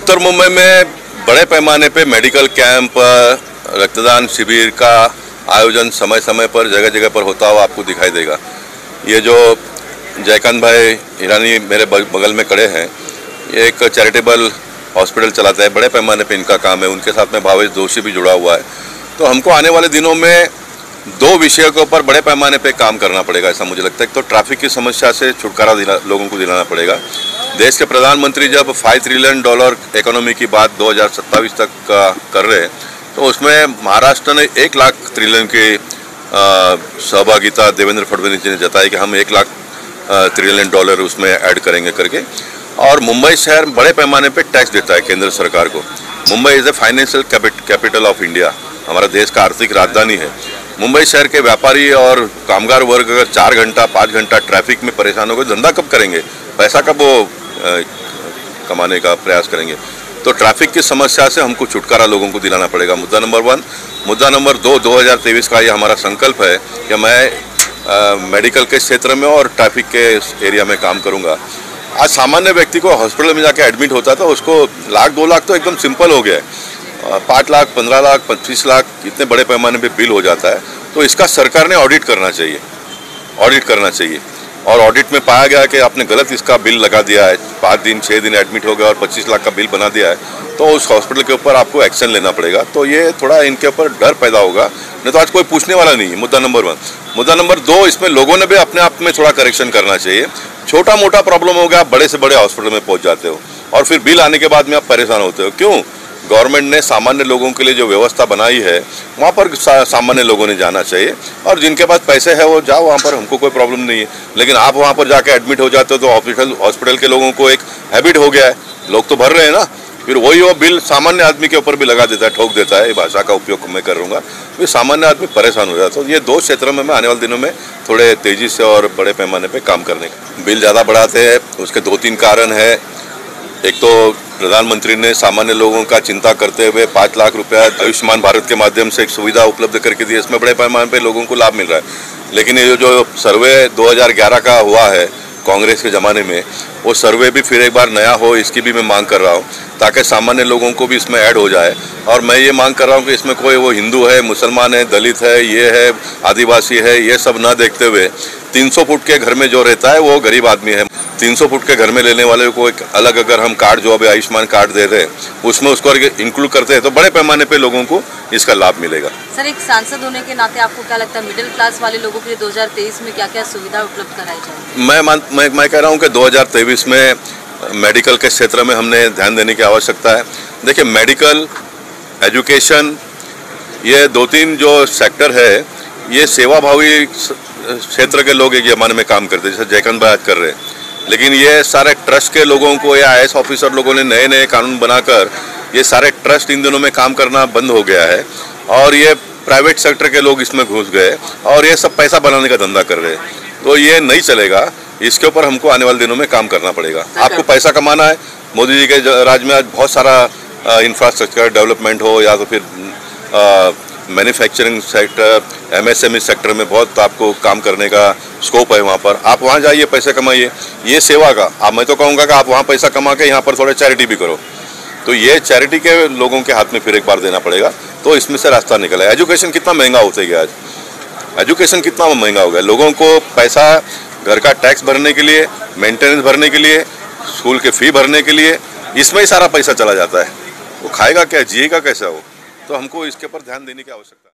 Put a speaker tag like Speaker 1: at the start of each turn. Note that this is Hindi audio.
Speaker 1: उत्तर मुंबई में बड़े पैमाने पे मेडिकल कैंप, रक्तदान शिविर का आयोजन समय समय पर जगह जगह पर होता हुआ आपको दिखाई देगा। ये जो जयकांत भाई ईरानी मेरे बगल में खड़े हैं, ये एक चैरिटेबल हॉस्पिटल चलाता है, बड़े पैमाने पे इनका काम है। उनके साथ में भावेश जोशी भी जुड़ा हुआ है। तो हमको आने वाले दिनों में दो विषयों के ऊपर बड़े पैमाने पे काम करना पड़ेगा, ऐसा मुझे लगता है। तो ट्रैफिक की समस्या से छुटकारा लोगों को दिलाना पड़ेगा। देश के प्रधानमंत्री जब $5 ट्रिलियन इकोनॉमी की बात 2027 तक का कर रहे हैं, तो उसमें महाराष्ट्र ने 1 लाख ट्रिलियन की सहभागिता देवेंद्र फडणवीस जी ने जताई कि हम $1 लाख ट्रिलियन उसमें ऐड करेंगे करके। और मुंबई शहर बड़े पैमाने पे टैक्स देता है केंद्र सरकार को। Mumbai is a financial capital of India, हमारा देश का आर्थिक राजधानी है। मुंबई शहर के व्यापारी और कामगार वर्ग अगर 4 घंटा 5 घंटा ट्रैफिक में परेशान हो गए, धंधा कब करेंगे, पैसा कब वो कमाने का प्रयास करेंगे। तो ट्रैफिक की समस्या से हमको छुटकारा लोगों को दिलाना पड़ेगा, मुद्दा नंबर 1। मुद्दा नंबर 2, 2023 का ये हमारा संकल्प है कि मैं मेडिकल के क्षेत्र में और ट्रैफिक के एरिया में काम करूँगा। आज सामान्य व्यक्ति को हॉस्पिटल में जाके एडमिट होता था, उसको 1 लाख 2 लाख तो एकदम सिंपल हो गया है। 5 लाख 15 लाख 25 लाख इतने बड़े पैमाने पे बिल हो जाता है। तो इसका सरकार ने ऑडिट करना चाहिए, और ऑडिट में पाया गया कि आपने गलत इसका बिल लगा दिया है, 5 दिन 6 दिन एडमिट हो गया और 25 लाख का बिल बना दिया है, तो उस हॉस्पिटल के ऊपर आपको एक्शन लेना पड़ेगा। तो ये थोड़ा इनके ऊपर डर पैदा होगा, नहीं तो आज कोई पूछने वाला नहीं है। मुद्दा नंबर 1। मुद्दा नंबर 2, इसमें लोगों ने भी अपने आप में थोड़ा करेक्शन करना चाहिए। छोटा मोटा प्रॉब्लम हो गया, आप बड़े से बड़े हॉस्पिटल में पहुंच जाते हो और फिर बिल आने के बाद में आप परेशान होते हो। क्यों? गवर्नमेंट ने सामान्य लोगों के लिए जो व्यवस्था बनाई है, वहाँ पर सामान्य लोगों ने जाना चाहिए, और जिनके पास पैसे है वो जाओ वहाँ पर, हमको कोई प्रॉब्लम नहीं है। लेकिन आप वहाँ पर जाके एडमिट हो जाते हो तो हॉस्पिटल के लोगों को एक हैबिट हो गया है, लोग तो भर रहे हैं ना, फिर वही वो बिल सामान्य आदमी के ऊपर भी लगा देता है, ठोक देता है। ये भाषा का उपयोग मैं कर लूँगा, फिर सामान्य आदमी परेशान हो जाता है। तो ये 2 क्षेत्रों में मैं आने वाले दिनों में थोड़े तेज़ी से और बड़े पैमाने पर काम करने का। बिल ज़्यादा बढ़ाते हैं, उसके 2-3 कारण है। एक तो प्रधानमंत्री ने सामान्य लोगों का चिंता करते हुए 5 लाख रुपया आयुष्मान भारत के माध्यम से एक सुविधा उपलब्ध करके दी, इसमें बड़े पैमाने पे लोगों को लाभ मिल रहा है। लेकिन ये जो सर्वे 2011 का हुआ है कांग्रेस के ज़माने में, वो सर्वे भी फिर एक बार नया हो, इसकी भी मैं मांग कर रहा हूँ, ताकि सामान्य लोगों को भी इसमें ऐड हो जाए। और मैं ये मांग कर रहा हूँ कि इसमें कोई वो हिंदू है, मुसलमान है, दलित है, ये है, आदिवासी है, ये सब ना देखते हुए 300 फुट के घर में जो रहता है वो गरीब आदमी है, 300 फुट के घर में लेने वाले को एक अलग अगर हम कार्ड जो अभी आयुष्मान कार्ड दे रहे हैं उसमें उसको इंक्लूड करते हैं, तो बड़े पैमाने पे लोगों को इसका लाभ मिलेगा।
Speaker 2: सर, एक सांसद होने के नाते आपको क्या लगता है मिडिल क्लास वाले लोगों के लिए 2023 में क्या क्या सुविधा उपलब्ध कराई जाए?
Speaker 1: मैं कह रहा हूँ कि 2023 में मेडिकल के क्षेत्र में हमने ध्यान देने की आवश्यकता है। देखिए, मेडिकल, एजुकेशन, ये 2-3 जो सेक्टर है, ये सेवाभावी क्षेत्र के लोग एक जमाने में काम करते हैं, जैसे जयकांत भाई कर रहे हैं। लेकिन ये सारे ट्रस्ट के लोगों को या IAS ऑफिसर लोगों ने नए नए कानून बनाकर ये सारे ट्रस्ट इन दिनों में काम करना बंद हो गया है, और ये प्राइवेट सेक्टर के लोग इसमें घुस गए और ये सब पैसा बनाने का धंधा कर रहे हैं। तो ये नहीं चलेगा, इसके ऊपर हमको आने वाले दिनों में काम करना पड़ेगा। आपको पैसा कमाना है, मोदी जी के राज में आज बहुत सारा इंफ्रास्ट्रक्चर डेवलपमेंट हो, या तो फिर मैन्युफैक्चरिंग सेक्टर, MSME सेक्टर में बहुत आपको काम करने का स्कोप है। वहाँ पर आप वहाँ जाइए, पैसे कमाइए। ये सेवा का मैं तो कहूँगा कि आप वहाँ पैसा कमा के यहाँ पर थोड़ा चैरिटी भी करो। तो ये चैरिटी के लोगों के हाथ में फिर एक बार देना पड़ेगा, तो इसमें से रास्ता निकला। एजुकेशन कितना महंगा होता गया आज, एजुकेशन कितना महंगा हो गया। लोगों को पैसा घर का टैक्स भरने के लिए, मेंटेनेंस भरने के लिए, स्कूल के फ़ी भरने के लिए, इसमें ही सारा पैसा चला जाता है। वो खाएगा क्या, जिएगा कैसा हो? तो हमको इसके ऊपर ध्यान देने की आवश्यकता है।